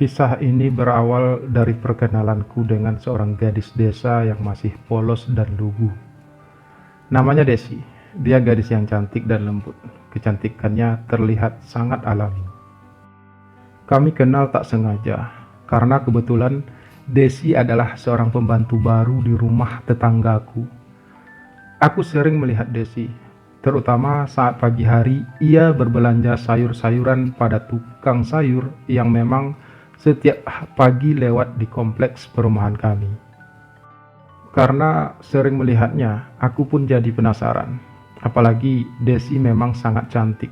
Kisah ini berawal dari perkenalanku dengan seorang gadis desa yang masih polos dan lugu. Namanya Desi. Dia gadis yang cantik dan lembut. Kecantikannya terlihat sangat alami. Kami kenal tak sengaja, karena kebetulan Desi adalah seorang pembantu baru di rumah tetanggaku. Aku sering melihat Desi, terutama saat pagi hari ia berbelanja sayur-sayuran pada tukang sayur yang memang setiap pagi lewat di kompleks perumahan kami. Karena sering melihatnya, aku pun jadi penasaran. Apalagi Desi memang sangat cantik.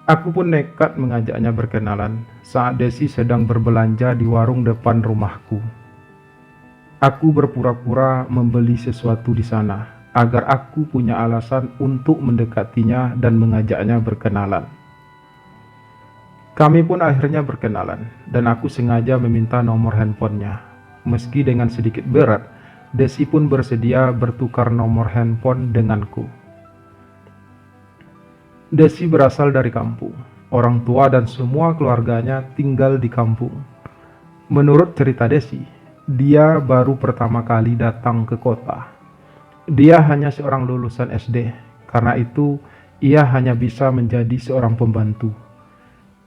Aku pun nekat mengajaknya berkenalan saat Desi sedang berbelanja di warung depan rumahku. Aku berpura-pura membeli sesuatu di sana agar aku punya alasan untuk mendekatinya dan mengajaknya berkenalan. Kami pun akhirnya berkenalan dan aku sengaja meminta nomor handphonenya. Meski dengan sedikit berat, Desi pun bersedia bertukar nomor handphone denganku. Desi berasal dari kampung. Orang tua dan semua keluarganya tinggal di kampung. Menurut cerita Desi, dia baru pertama kali datang ke kota. Dia hanya seorang lulusan SD, karena itu ia hanya bisa menjadi seorang pembantu.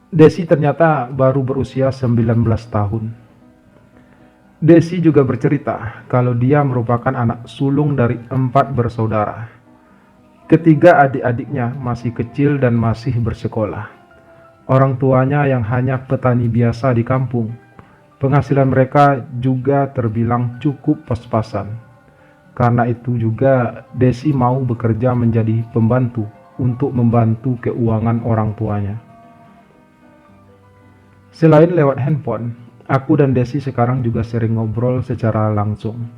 Desi ternyata baru berusia 19 tahun. Desi juga bercerita kalau dia merupakan anak sulung dari 4 bersaudara. Ketiga adik-adiknya masih kecil dan masih bersekolah. Orang tuanya yang hanya petani biasa di kampung. Penghasilan mereka juga terbilang cukup pas-pasan. Karena itu juga Desi mau bekerja menjadi pembantu untuk membantu keuangan orang tuanya. Selain lewat handphone, aku dan Desi sekarang juga sering ngobrol secara langsung.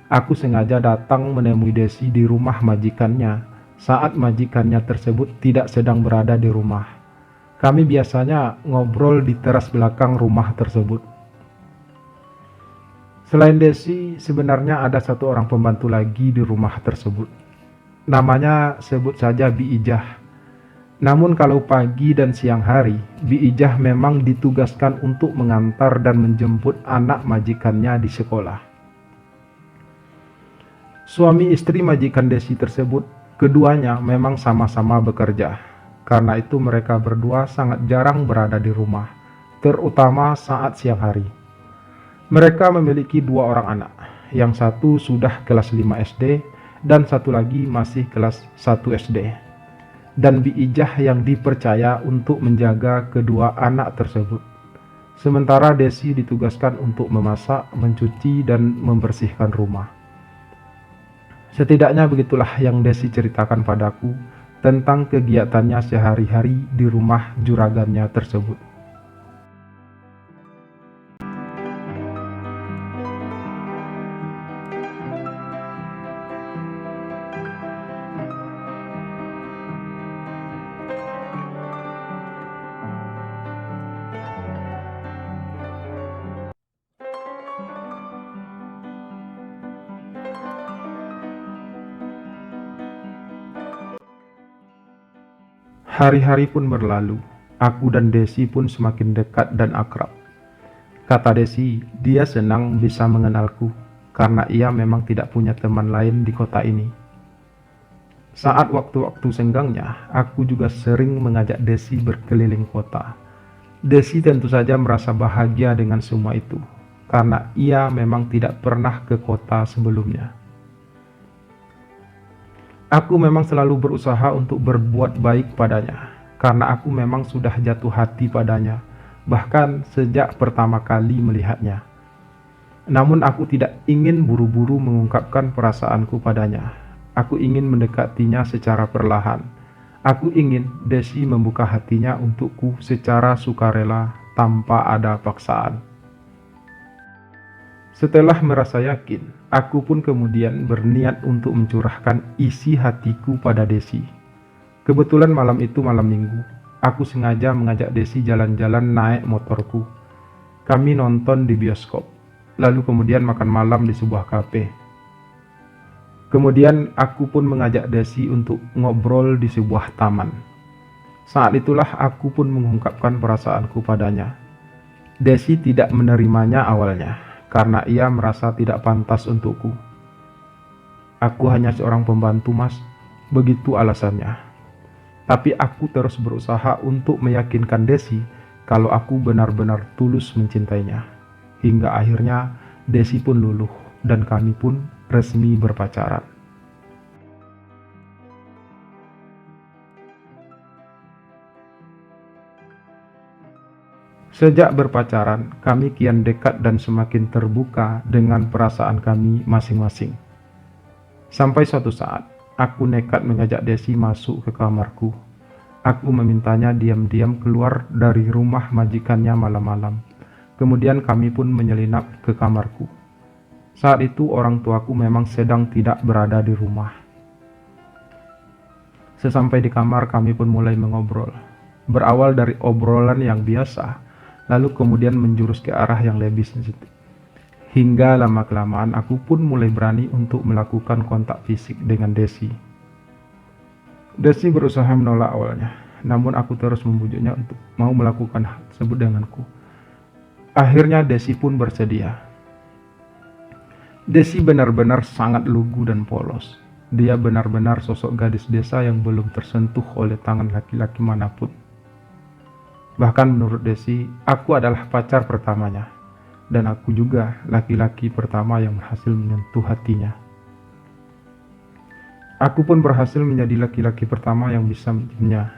Aku sengaja datang menemui Desi di rumah majikannya saat majikannya tersebut tidak sedang berada di rumah. Kami biasanya ngobrol di teras belakang rumah tersebut. Selain Desi, sebenarnya ada satu orang pembantu lagi di rumah tersebut. Namanya sebut saja Bi Ijah. Namun kalau pagi dan siang hari, Bi Ijah memang ditugaskan untuk mengantar dan menjemput anak majikannya di sekolah. Suami istri majikan Desi tersebut, keduanya memang sama-sama bekerja. Karena itu mereka berdua sangat jarang berada di rumah, terutama saat siang hari. Mereka memiliki 2 orang anak, yang satu sudah kelas 5 SD dan satu lagi masih kelas 1 SD. Dan Bi Ijah yang dipercaya untuk menjaga kedua anak tersebut. Sementara Desi ditugaskan untuk memasak, mencuci, dan membersihkan rumah. Setidaknya begitulah yang Desi ceritakan padaku tentang kegiatannya sehari-hari di rumah juragannya tersebut. Hari-hari pun berlalu, aku dan Desi pun semakin dekat dan akrab. Kata Desi, dia senang bisa mengenalku, karena ia memang tidak punya teman lain di kota ini. Saat waktu-waktu senggangnya, aku juga sering mengajak Desi berkeliling kota. Desi tentu saja merasa bahagia dengan semua itu, karena ia memang tidak pernah ke kota sebelumnya. Aku memang selalu berusaha untuk berbuat baik padanya, karena aku memang sudah jatuh hati padanya, bahkan sejak pertama kali melihatnya. Namun aku tidak ingin buru-buru mengungkapkan perasaanku padanya. Aku ingin mendekatinya secara perlahan. Aku ingin Desi membuka hatinya untukku secara sukarela tanpa ada paksaan. Setelah merasa yakin, aku pun kemudian berniat untuk mencurahkan isi hatiku pada Desi. Kebetulan malam itu malam minggu, aku sengaja mengajak Desi jalan-jalan naik motorku. Kami nonton di bioskop, lalu kemudian makan malam di sebuah kafe. Kemudian aku pun mengajak Desi untuk ngobrol di sebuah taman. Saat itulah aku pun mengungkapkan perasaanku padanya. Desi tidak menerimanya awalnya, karena ia merasa tidak pantas untukku. Aku hanya seorang pembantu, Mas, begitu alasannya. Tapi aku terus berusaha untuk meyakinkan Desi kalau aku benar-benar tulus mencintainya. Hingga akhirnya Desi pun luluh dan kami pun resmi berpacaran. Sejak berpacaran, kami kian dekat dan semakin terbuka dengan perasaan kami masing-masing. Sampai suatu saat, aku nekat mengajak Desi masuk ke kamarku. Aku memintanya diam-diam keluar dari rumah majikannya malam-malam. Kemudian kami pun menyelinap ke kamarku. Saat itu orang tuaku memang sedang tidak berada di rumah. Sesampai di kamar kami pun mulai mengobrol. Berawal dari obrolan yang biasa, lalu kemudian menjurus ke arah yang lebih sensitif. Hingga lama-kelamaan aku pun mulai berani untuk melakukan kontak fisik dengan Desi. Desi berusaha menolak awalnya, namun aku terus membujuknya untuk mau melakukan hal tersebut denganku. Akhirnya Desi pun bersedia. Desi benar-benar sangat lugu dan polos. Dia benar-benar sosok gadis desa yang belum tersentuh oleh tangan laki-laki manapun. Bahkan menurut Desi, aku adalah pacar pertamanya, dan aku juga laki-laki pertama yang berhasil menyentuh hatinya. Aku pun berhasil menjadi laki-laki pertama yang bisa menciumnya.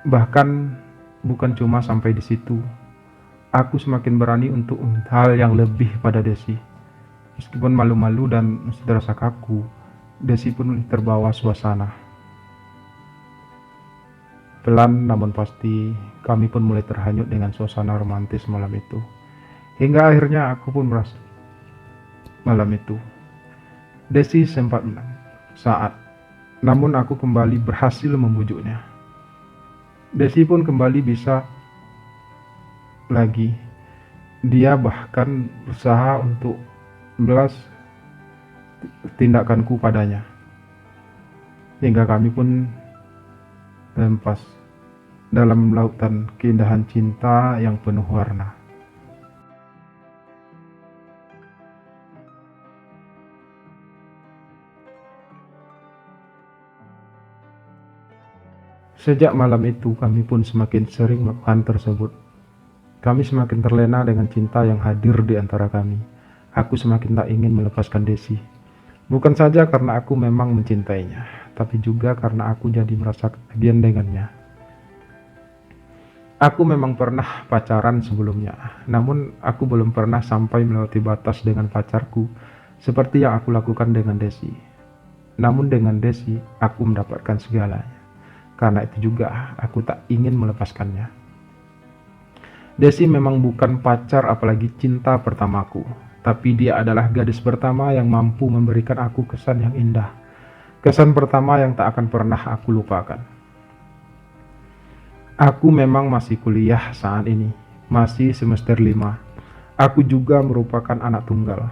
Bahkan bukan cuma sampai di situ, aku semakin berani untuk hal yang lebih pada Desi. Meskipun malu-malu dan masih terasa kaku, Desi pun terbawa suasana. Pelan namun pasti, kami pun mulai terhanyut dengan suasana romantis malam itu. Hingga akhirnya aku pun merasa malam itu Desi sempat menang saat, namun aku kembali berhasil membujuknya. Desi pun kembali bisa lagi. Dia bahkan berusaha untuk membalas tindakanku padanya. Hingga kami pun lepas dalam lautan keindahan cinta yang penuh warna. Sejak malam itu kami pun semakin sering melakukan tersebut. Kami semakin terlena dengan cinta yang hadir di antara kami. Aku semakin tak ingin melepaskan Desi. Bukan saja karena aku memang mencintainya, tapi juga karena aku jadi merasa kebahagiaan dengannya. Aku memang pernah pacaran sebelumnya, namun aku belum pernah sampai melewati batas dengan pacarku seperti yang aku lakukan dengan Desi. Namun dengan Desi, aku mendapatkan segalanya. Karena itu juga aku tak ingin melepaskannya. Desi memang bukan pacar apalagi cinta pertamaku, tapi dia adalah gadis pertama yang mampu memberikan aku kesan yang indah. Kesan pertama yang tak akan pernah aku lupakan. Aku memang masih kuliah saat ini, masih semester 5. Aku juga merupakan anak tunggal.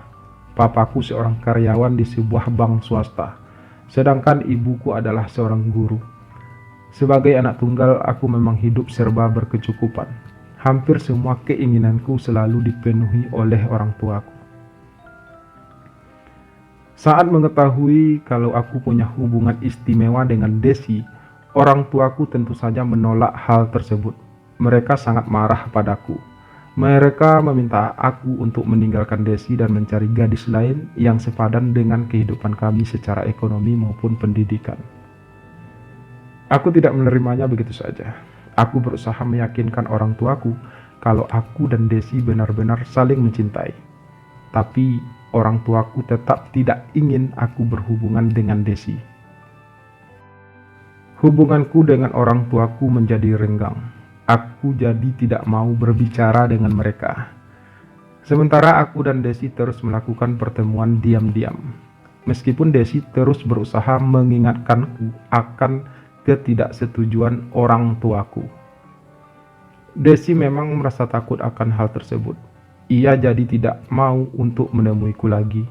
Papaku seorang karyawan di sebuah bank swasta, sedangkan ibuku adalah seorang guru. Sebagai anak tunggal, aku memang hidup serba berkecukupan. Hampir semua keinginanku selalu dipenuhi oleh orang tuaku. Saat mengetahui kalau aku punya hubungan istimewa dengan Desi, orang tuaku tentu saja menolak hal tersebut. Mereka sangat marah padaku. Mereka meminta aku untuk meninggalkan Desi dan mencari gadis lain yang sepadan dengan kehidupan kami secara ekonomi maupun pendidikan. Aku tidak menerimanya begitu saja. Aku berusaha meyakinkan orang tuaku kalau aku dan Desi benar-benar saling mencintai. Tapi orang tuaku tetap tidak ingin aku berhubungan dengan Desi. Hubunganku dengan orang tuaku menjadi renggang. Aku jadi tidak mau berbicara dengan mereka. Sementara aku dan Desi terus melakukan pertemuan diam-diam. Meskipun Desi terus berusaha mengingatkanku akan ketidaksetujuan orang tuaku. Desi memang merasa takut akan hal tersebut. Ia jadi tidak mau untuk menemuiku lagi.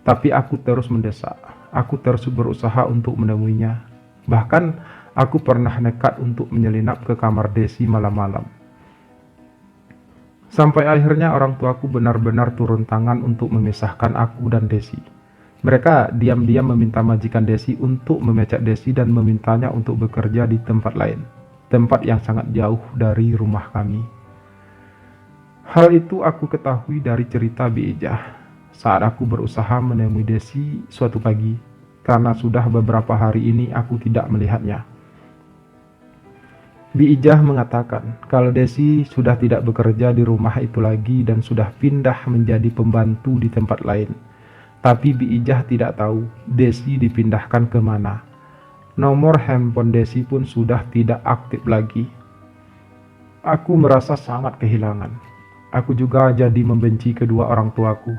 Tapi aku terus mendesak. Aku terus berusaha untuk menemuinya. Bahkan aku pernah nekat untuk menyelinap ke kamar Desi malam-malam. Sampai akhirnya orang tuaku benar-benar turun tangan untuk memisahkan aku dan Desi. Mereka diam-diam meminta majikan Desi untuk memecat Desi dan memintanya untuk bekerja di tempat lain, tempat yang sangat jauh dari rumah kami. Hal itu aku ketahui dari cerita Bi Ijah saat aku berusaha menemui Desi suatu pagi, karena sudah beberapa hari ini aku tidak melihatnya. Bi Ijah mengatakan kalau Desi sudah tidak bekerja di rumah itu lagi dan sudah pindah menjadi pembantu di tempat lain. Tapi Bi Ijah tidak tahu Desi dipindahkan kemana. Nomor handphone Desi pun sudah tidak aktif lagi. Aku merasa sangat kehilangan. Aku juga jadi membenci kedua orang tuaku.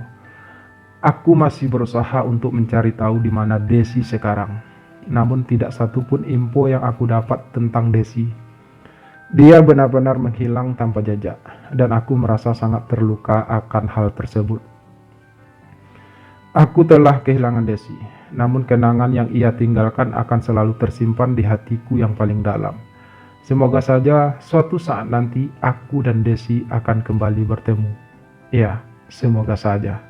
Aku masih berusaha untuk mencari tahu di mana Desi sekarang. Namun tidak satupun info yang aku dapat tentang Desi. Dia benar-benar menghilang tanpa jejak, dan aku merasa sangat terluka akan hal tersebut. Aku telah kehilangan Desi, namun kenangan yang ia tinggalkan akan selalu tersimpan di hatiku yang paling dalam. Semoga saja suatu saat nanti aku dan Desi akan kembali bertemu. Ya, semoga saja.